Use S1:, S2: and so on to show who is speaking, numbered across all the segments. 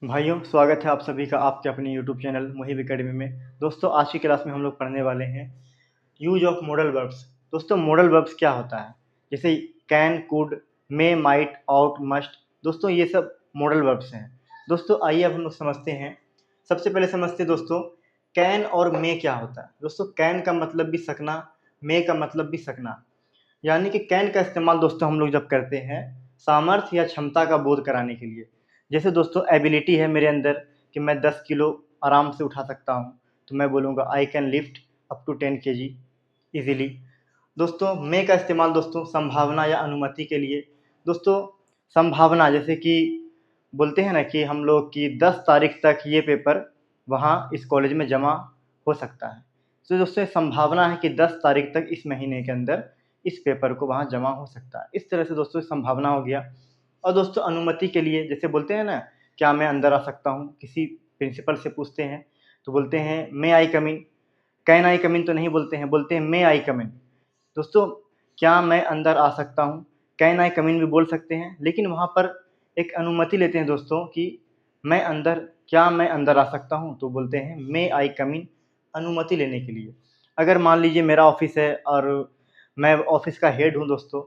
S1: भाइयों, स्वागत है आप सभी का आपके अपने यूट्यूब चैनल मुहिब एकेडमी में। दोस्तों, आज की क्लास में हम लोग पढ़ने वाले हैं यूज ऑफ मॉडल वर्ब्स। दोस्तों, मॉडल वर्ब्स क्या होता है? जैसे can, could, may, might, out, must. दोस्तों, ये सब मॉडल वर्ब्स हैं। दोस्तों, आइए अब हम लोग समझते हैं। सबसे पहले समझते हैं दोस्तों, कैन और मे क्या होता है। दोस्तों, कैन का मतलब भी सकना, मे का मतलब भी सकना। यानी कि कैन का इस्तेमाल दोस्तों हम लोग जब करते हैं सामर्थ्य या क्षमता का बोध कराने के लिए। जैसे दोस्तों, एबिलिटी है मेरे अंदर कि मैं 10 किलो आराम से उठा सकता हूँ, तो मैं बोलूँगा I can lift up to 10 KG easily. दोस्तों, मे का इस्तेमाल दोस्तों संभावना या अनुमति के लिए। दोस्तों, संभावना जैसे कि बोलते हैं ना कि हम लोग की 10 तारीख तक ये पेपर वहाँ इस कॉलेज में जमा हो सकता है। तो दोस्तों, संभावना है कि 10 तारीख तक इस महीने के अंदर इस पेपर को वहाँ जमा हो सकता है। इस तरह से दोस्तों संभावना हो गया। और दोस्तों, अनुमति के लिए जैसे बोलते हैं ना, क्या मैं अंदर आ सकता हूँ? किसी प्रिंसिपल से पूछते हैं तो बोलते हैं मे आई कम इन। कैन आई कम इन तो नहीं बोलते हैं, बोलते हैं मे आई कम इन। दोस्तों, क्या मैं अंदर आ सकता हूँ? कैन आई कम इन भी बोल सकते हैं, लेकिन वहाँ पर एक अनुमति लेते हैं दोस्तों कि क्या मैं अंदर आ सकता हूँ? तो बोलते हैं मे आई कम इन, अनुमति लेने के लिए। अगर मान लीजिए मेरा ऑफिस है और मैं ऑफिस का हेड हूँ दोस्तों,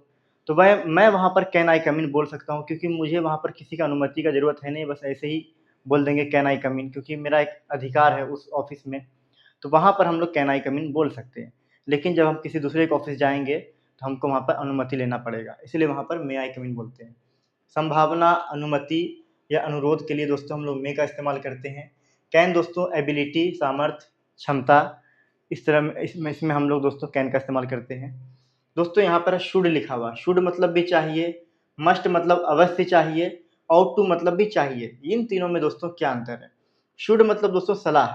S1: तो मैं वहाँ पर कैन आई कम इन बोल सकता हूँ, क्योंकि मुझे वहाँ पर किसी का अनुमति का ज़रूरत है नहीं। बस ऐसे ही बोल देंगे कैन आई कम इन, क्योंकि मेरा एक अधिकार है उस ऑफिस में। तो वहाँ पर हम लोग कैन आई कम इन बोल सकते हैं। लेकिन जब हम किसी दूसरे के ऑफिस जाएंगे तो हमको वहाँ पर अनुमति लेना पड़ेगा, इसलिए वहाँ पर मे आई कम इन बोलते हैं। संभावना, अनुमति या अनुरोध के लिए दोस्तों हम लोग मे का इस्तेमाल करते हैं। कैन दोस्तों एबिलिटी, सामर्थ्य, क्षमता, इस तरह में इसमें हम लोग दोस्तों कैन का इस्तेमाल करते हैं। दोस्तों, यहाँ पर शुड लिखा हुआ, शुड मतलब भी चाहिए, मस्ट मतलब अवश्य चाहिए, आउट टू मतलब भी चाहिए। इन तीनों में दोस्तों क्या अंतर है? शुड मतलब दोस्तों सलाह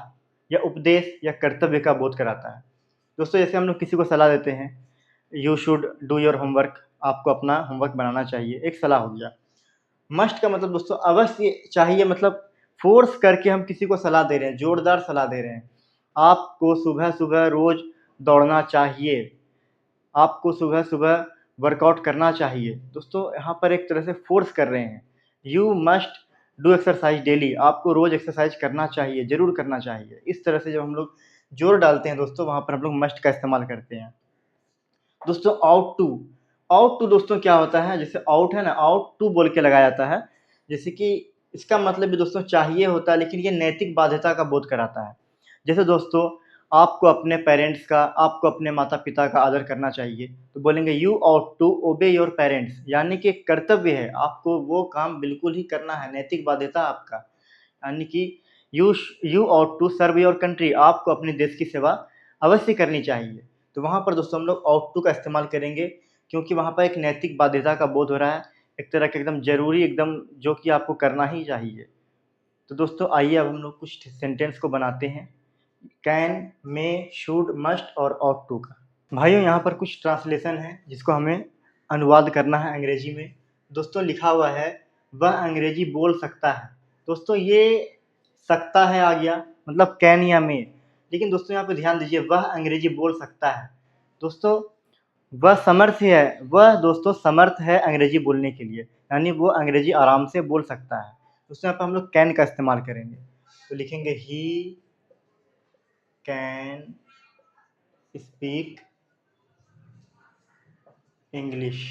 S1: या उपदेश या कर्तव्य का बोध कराता है। दोस्तों, जैसे हम लोग किसी को सलाह देते हैं, you should do your homework, आपको अपना होमवर्क बनाना चाहिए, एक सलाह हो गया। मस्ट का मतलब दोस्तों अवश्य चाहिए, मतलब फोर्स करके हम किसी को सलाह दे रहे हैं, जोरदार सलाह दे रहे हैं। आपको सुबह सुबह रोज दौड़ना चाहिए, आपको सुबह सुबह वर्कआउट करना चाहिए। दोस्तों, यहाँ पर एक तरह से फोर्स कर रहे हैं। You must do exercise daily, आपको रोज एक्सरसाइज करना चाहिए, जरूर करना चाहिए। इस तरह से जब हम लोग जोर डालते हैं दोस्तों, वहाँ पर हम लोग मस्ट का इस्तेमाल करते हैं। दोस्तों, आउट टू, आउट टू दोस्तों क्या होता है? जैसे आउट है ना, आउट टू बोल के लगाया जाता है। जैसे कि इसका मतलब भी दोस्तों चाहिए होता है, लेकिन ये नैतिक बाध्यता का बोध कराता है। जैसे दोस्तों, आपको अपने पेरेंट्स का, आपको अपने माता पिता का आदर करना चाहिए, तो बोलेंगे you ought to obey your parents. यानी कि एक कर्तव्य है, आपको वो काम बिल्कुल ही करना है, नैतिक बाध्यता आपका। यानी कि you you ought to serve your country, आपको अपने देश की सेवा अवश्य करनी चाहिए। तो वहाँ पर दोस्तों हम लोग आउट टू का इस्तेमाल करेंगे, क्योंकि वहाँ पर एक नैतिक बाध्यता का बोध हो रहा है, एक तरह का एकदम ज़रूरी, एकदम जो कि आपको करना ही चाहिए। तो दोस्तों, आइए अब हम लोग कुछ सेंटेंस को बनाते हैं कैन, मे, शुड, मस्ट और आउट टू का। भाइयों, यहाँ पर कुछ ट्रांसलेशन है जिसको हमें अनुवाद करना है अंग्रेजी में। दोस्तों, लिखा हुआ है वह अंग्रेजी बोल सकता है। दोस्तों, ये सकता है आ गया, मतलब कैन या मे। लेकिन दोस्तों, यहाँ पे ध्यान दीजिए, वह अंग्रेजी बोल सकता है। दोस्तों, वह समर्थ है, वह दोस्तों समर्थ है अंग्रेजी बोलने के लिए, यानी वो अंग्रेजी आराम से बोल सकता है। दोस्तों, यहाँ पर हम लोग कैन का इस्तेमाल करेंगे, तो लिखेंगे ही कैन स्पीक इंग्लिश।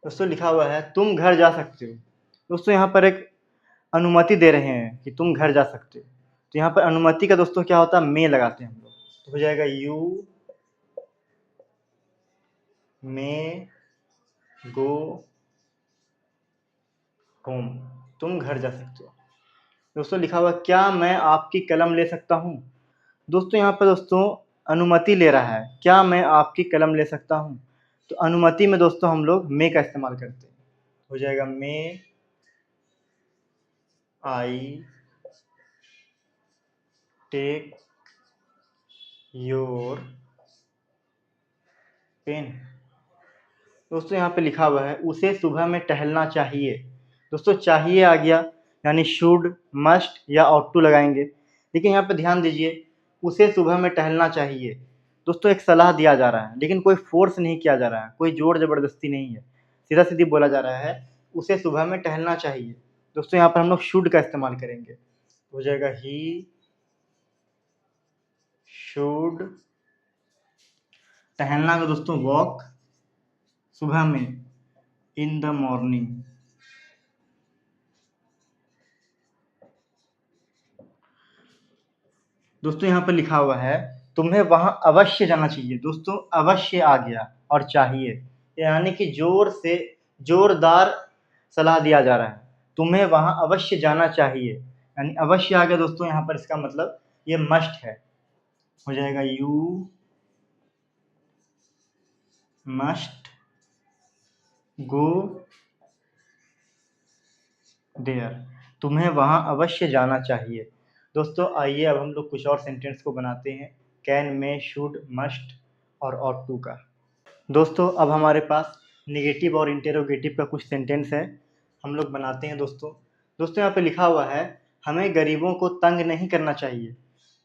S1: दोस्तों, लिखा हुआ है तुम घर जा सकते हो। दोस्तों, यहाँ पर एक अनुमति दे रहे हैं कि तुम घर जा सकते हो, तो यहाँ पर अनुमति का दोस्तों क्या होता है? मे लगाते हैं हम लोग, तो हो जाएगा यू मे गो होम, तुम घर जा सकते हो। दोस्तों, लिखा हुआ क्या मैं आपकी कलम ले सकता हूँ? दोस्तों, यहाँ पर दोस्तों अनुमति ले रहा है, क्या मैं आपकी कलम ले सकता हूँ? तो अनुमति में दोस्तों हम लोग मे का इस्तेमाल करते हैं, हो जाएगा मे आई टेक योर पेन। दोस्तों, यहाँ पे लिखा हुआ है उसे सुबह में टहलना चाहिए। दोस्तों, चाहिए आ गया, यानी शुड, मस्ट या आउट टू लगाएंगे। लेकिन यहाँ पे ध्यान दीजिए, उसे सुबह में टहलना चाहिए। दोस्तों, एक सलाह दिया जा रहा है, लेकिन कोई फोर्स नहीं किया जा रहा है, कोई जोर ज़बरदस्ती नहीं है। सीधा सीधी बोला जा रहा है, उसे सुबह में टहलना चाहिए। दोस्तों यहाँ पर हम लोग शुड का इस्तेमाल करेंगे, हो जाएगा ही शुड। टहलना का दोस्तों वॉक, सुबह में इन द मॉर्निंग। दोस्तों यहाँ पर लिखा हुआ है तुम्हें वहां अवश्य जाना चाहिए। दोस्तों अवश्य आ गया और चाहिए, यानी कि जोर से जोरदार सलाह दिया जा रहा है, तुम्हें वहां अवश्य जाना चाहिए, यानी अवश्य आ गया। दोस्तों यहाँ पर इसका मतलब ये मस्ट है, हो जाएगा यू मस्ट गो देयर, तुम्हें वहां अवश्य जाना चाहिए। दोस्तों आइए अब हम लोग कुछ और सेंटेंस को बनाते हैं, कैन में शुड मस्ट और ऑट टू का। दोस्तों अब हमारे पास नेगेटिव और इंटेरोगेटिव का कुछ सेंटेंस है, हम लोग बनाते हैं। दोस्तों यहाँ पे लिखा हुआ है हमें गरीबों को तंग नहीं करना चाहिए।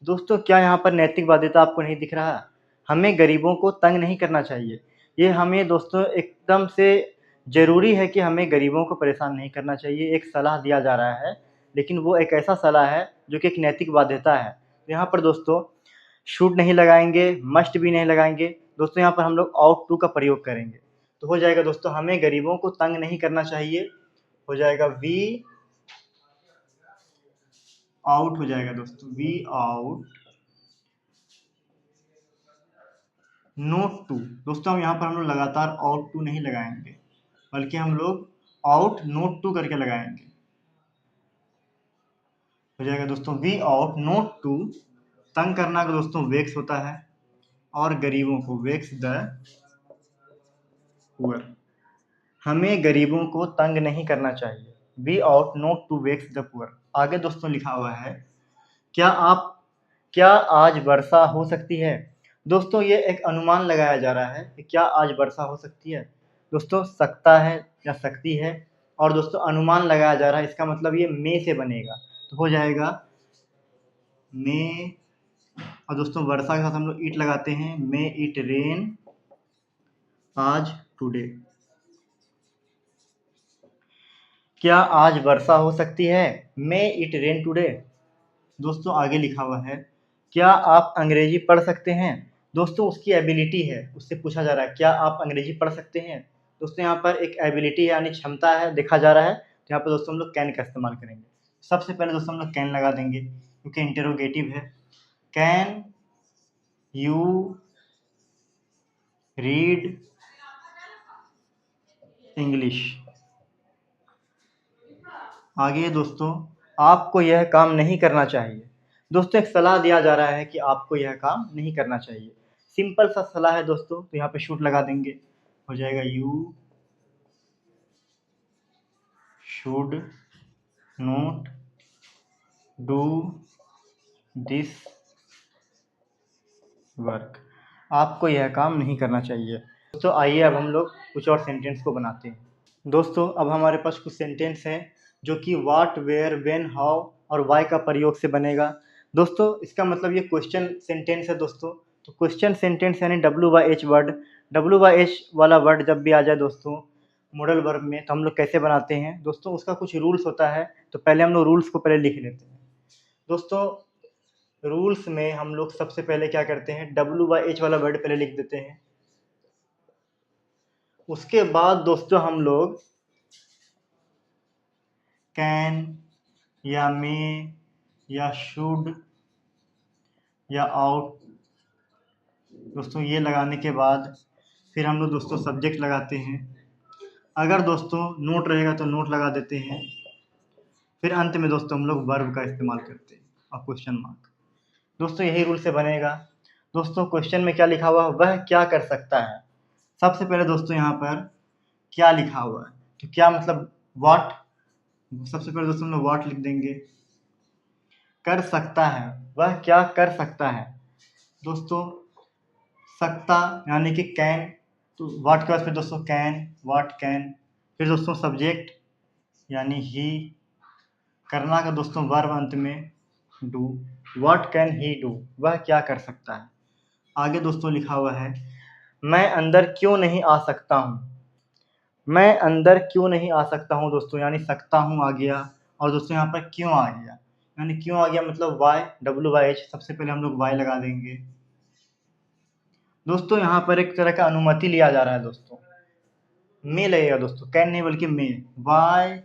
S1: दोस्तों क्या यहाँ पर नैतिक बाध्यता आपको नहीं दिख रहा? हमें गरीबों को तंग नहीं करना चाहिए, ये हमें दोस्तों एकदम से ज़रूरी है कि हमें गरीबों को परेशान नहीं करना चाहिए। एक सलाह दिया जा रहा है, लेकिन वो एक ऐसा सलाह है जो कि एक नैतिक बाध्यता है। यहाँ पर दोस्तों शुड नहीं लगाएंगे, मस्ट भी नहीं लगाएंगे। दोस्तों यहाँ पर हम लोग आउट टू का प्रयोग करेंगे, तो हो जाएगा दोस्तों हमें गरीबों को तंग नहीं करना चाहिए, हो जाएगा वी आउट, हो जाएगा दोस्तों वी आउट नोट टू। दोस्तों हम यहाँ पर हम लोग लगातार आउट टू नहीं लगाएंगे, बल्कि हम लोग आउट नोट टू करके लगाएंगे, हो जाएगा दोस्तों वी आउट नोट टू। तंग करना का दोस्तों वेक्स होता है, और गरीबों को वेक्स द पुअर। हमें गरीबों को तंग नहीं करना चाहिए, we ought not to vex the poor. आगे दोस्तों लिखा हुआ है क्या आज वर्षा हो सकती है। दोस्तों ये एक अनुमान लगाया जा रहा है कि क्या आज वर्षा हो सकती है। दोस्तों सकता है या सकती है, और दोस्तों अनुमान लगाया जा रहा है, इसका मतलब ये मे से बनेगा, तो हो जाएगा मे। और दोस्तों वर्षा के साथ हम लोग इट लगाते हैं, मे इट रेन आज टुडे। क्या आज वर्षा हो सकती है, मे इट रेन टुडे। दोस्तों आगे लिखा हुआ है क्या आप अंग्रेजी पढ़ सकते हैं। दोस्तों उसकी एबिलिटी है, उससे पूछा जा रहा है क्या आप अंग्रेजी पढ़ सकते हैं। दोस्तों यहाँ पर एक एबिलिटी यानी क्षमता है देखा जा रहा है, तो यहाँ पर दोस्तों हम लोग कैन का इस्तेमाल करेंगे। सबसे पहले दोस्तों हम लोग कैन लगा देंगे क्योंकि इंटेरोगेटिव है। Can you read English. आगे दोस्तों आपको यह काम नहीं करना चाहिए। दोस्तों एक सलाह दिया जा रहा है कि आपको यह काम नहीं करना चाहिए, सिंपल सा सलाह है दोस्तों, तो यहाँ पे शुड लगा देंगे, हो जाएगा you should note do this work. आपको यह काम नहीं करना चाहिए। दोस्तों आइए अब हम लोग कुछ और सेंटेंस को बनाते हैं। दोस्तों अब हमारे पास कुछ सेंटेंस हैं जो कि वाट, वेयर, व्हेन, हाउ और वाई का प्रयोग से बनेगा। दोस्तों इसका मतलब ये क्वेश्चन सेंटेंस है दोस्तों, तो क्वेश्चन सेंटेंस यानी WH वर्ड, WH वाला वर्ड जब भी आ जाए दोस्तों मॉडल वर्ब में, तो हम लोग कैसे बनाते हैं दोस्तों, उसका कुछ रूल्स होता है। तो पहले हम लोग रूल्स को पहले लिख लेते हैं। दोस्तों रूल्स में हम लोग सबसे पहले क्या करते हैं, WH वाला वर्ड पहले लिख देते हैं, उसके बाद दोस्तों हम लोग कैन या मे या शुड या आउट दोस्तों ये लगाने के बाद फिर हम लोग दोस्तों सब्जेक्ट लगाते हैं। अगर दोस्तों नोट रहेगा तो नोट लगा देते हैं, फिर अंत में दोस्तों हम लोग वर्ब का इस्तेमाल करते हैं और क्वेश्चन मार्क। दोस्तों यही रूल से बनेगा। दोस्तों क्वेश्चन में क्या लिखा हुआ है, वह क्या कर सकता है। सबसे पहले दोस्तों यहाँ पर क्या लिखा हुआ है, तो क्या मतलब व्हाट, सबसे पहले दोस्तों हम लोग व्हाट लिख देंगे। कर सकता है, वह क्या कर सकता है। दोस्तों सकता यानी कि कैन, तो व्हाट के बाद फिर दोस्तों कैन, व्हाट कैन, फिर दोस्तों सब्जेक्ट यानी ही, करना का दोस्तों वर्ब अंत में do, what can he do, वह क्या कर सकता है। आगे दोस्तों लिखा हुआ है मैं अंदर क्यों नहीं आ सकता हूँ। मैं अंदर क्यों नहीं आ सकता हूँ दोस्तों, यानी सकता हूँ आ गया। और दोस्तों यहाँ पर क्यों आ गया, यानी क्यों आ गया मतलब वाई, WYH, सबसे पहले हम लोग वाई लगा देंगे। दोस्तों यहाँ पर एक तरह का अनुमति लिया जा रहा है दोस्तों, मे लगेगा दोस्तों, कैन नहीं बल्कि मे। वाई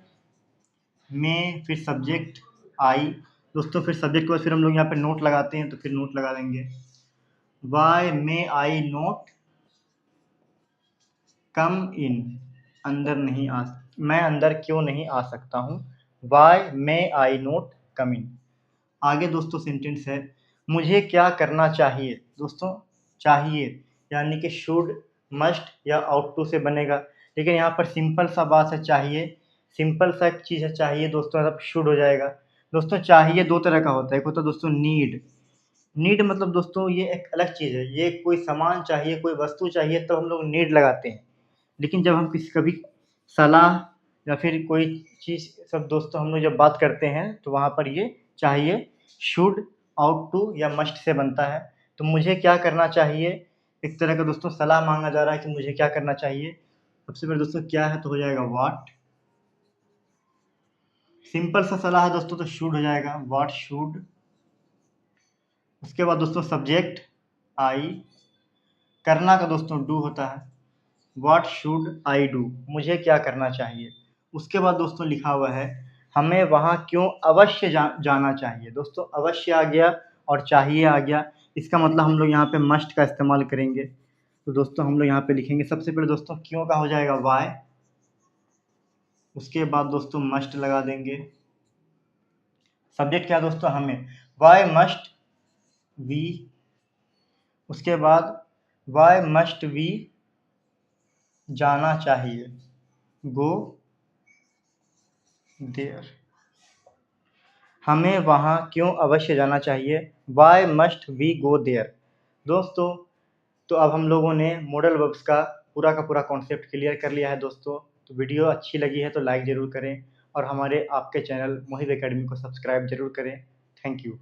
S1: में फिर सब्जेक्ट आई दोस्तों, फिर सब्जेक्ट के बाद फिर हम लोग यहाँ पे नोट लगाते हैं, तो फिर नोट लगा देंगे। वाई मे आई नोट कम इन, अंदर नहीं आ, मैं अंदर क्यों नहीं आ सकता हूँ। वाई मे आई नोट कम इन। आगे दोस्तों सेंटेंस है, मुझे क्या करना चाहिए। दोस्तों चाहिए यानी कि शुड, मस्ट या आउट टू से बनेगा, लेकिन यहाँ पर सिंपल सा बात है, चाहिए सिंपल सा एक चीज़ है, चाहिए दोस्तों मतलब शुड हो जाएगा। दोस्तों चाहिए दो तरह का होता है, एक होता है दोस्तों नीड। नीड मतलब दोस्तों ये एक अलग चीज़ है, ये कोई सामान चाहिए, कोई वस्तु चाहिए तो हम लोग नीड लगाते हैं। लेकिन जब हम किसी कभी सलाह या फिर कोई चीज़ सब दोस्तों हम लोग जब बात करते हैं तो वहाँ पर ये चाहिए शुड, आउट टू या मस्ट से बनता है। तो मुझे क्या करना चाहिए, एक तरह का दोस्तों सलाह मांगा जा रहा है कि मुझे क्या करना चाहिए। सबसे पहले दोस्तों क्या है तो हो जाएगा व्हाट, सिंपल सा सलाह है दोस्तों तो शुड हो जाएगा, व्हाट शुड। उसके बाद दोस्तों सब्जेक्ट आई, करना का दोस्तों डू होता है, व्हाट शुड आई डू, मुझे क्या करना चाहिए। उसके बाद दोस्तों लिखा हुआ है, हमें वहाँ क्यों अवश्य जाना चाहिए। दोस्तों अवश्य आ गया और चाहिए आ गया, इसका मतलब हम लोग यहाँ पे मस्ट का इस्तेमाल करेंगे। तो दोस्तों हम लोग यहाँ पे लिखेंगे, सबसे पहले दोस्तों क्यों का हो जाएगा वाई, उसके बाद दोस्तों मस्ट लगा देंगे। सब्जेक्ट क्या दोस्तों हमें, वाई मस्ट वी, उसके बाद वाई मस्ट वी जाना चाहिए, गो देयर, हमें वहाँ क्यों अवश्य जाना चाहिए, why must we go there. दोस्तों तो अब हम लोगों ने मॉडल वर्ब्स का पूरा कॉन्सेप्ट क्लियर कर लिया है दोस्तों। तो वीडियो अच्छी लगी है तो लाइक ज़रूर करें और हमारे आपके चैनल मोहिब एकेडमी को सब्सक्राइब ज़रूर करें। Thank you.